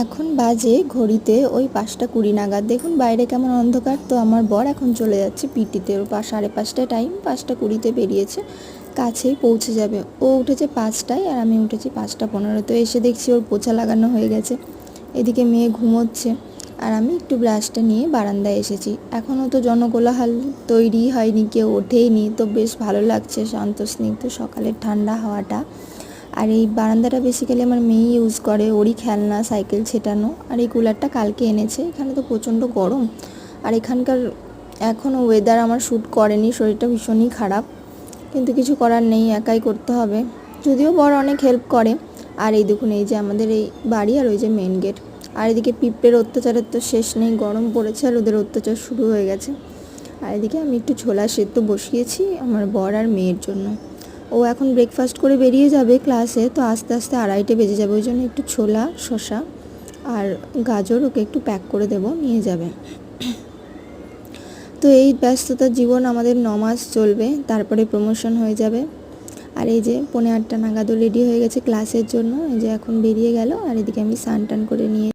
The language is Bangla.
এখন বাজে ঘড়িতে ওই 5টা 20 নাগাদ। দেখুন বাইরে কেমন অন্ধকার। তো আমার বর এখন চলে যাচ্ছে পিটিতে। ওর 5:30টায় টাইম, 5টা 20-তে বেরিয়েছে, কাছেই পৌঁছে যাবে। ও উঠেছে 5টায় আর আমি উঠেছি 5টা 15। তো এসে দেখছি ওর পোছা লাগানো হয়ে গেছে, এদিকে মেয়ে ঘুমোচ্ছে, আর আমি একটু ব্রাশটা নিয়ে বারান্দায় এসেছি। এখনও তো জনকোলাহল তৈরি হয়নি, কেউ ওঠেইনি, তো বেশ ভালো লাগছে শান্ত স্নিগ্ধ সকালের ঠান্ডা হাওয়াটা। আর এই বারান্দাটা বেসিক্যালি আমার মেয়েই ইউজ করে, ওরই খেলনা, সাইকেল ছেটানো। আর এই কুলারটা কালকে এনেছে। এখানে তো প্রচণ্ড গরম, আর এখানকার এখনও ওয়েদার আমার শ্যুট করেনি, শরীরটা ভীষণই খারাপ, কিন্তু কিছু করার নেই, একাই করতে হবে, যদিও বর অনেক হেল্প করে। আর এই দেখুন, এই যে আমাদের এই বাড়ি আর ওই যে মেন গেট। আর এদিকে পিঁপড়ের অত্যাচারের তো শেষ নেই, গরম পড়েছে আর ওদের অত্যাচার শুরু হয়ে গেছে। আর এদিকে আমি একটু ছোলা সেদ্ধ বসিয়েছি আমার বর আর মেয়ের জন্য। ও এখন ব্রেকফাস্ট করে বেরিয়ে যাবে ক্লাসে, তো আস্তে আস্তে 2:30 বেজে যাবে। ওই জন্য একটু ছোলা, শসা আর গাজর ওকে একটু প্যাক করে দেবো, নিয়ে যাবে। তো এই ব্যস্ততার জীবন আমাদের 9 মাস চলবে, তারপরে প্রমোশন হয়ে যাবে। আর এই যে 7:45 নাগাদও রেডি হয়ে গেছে ক্লাসের জন্য, এই যে এখন বেরিয়ে গেল। আর এদিকে আমি স্নান টান করে নিয়ে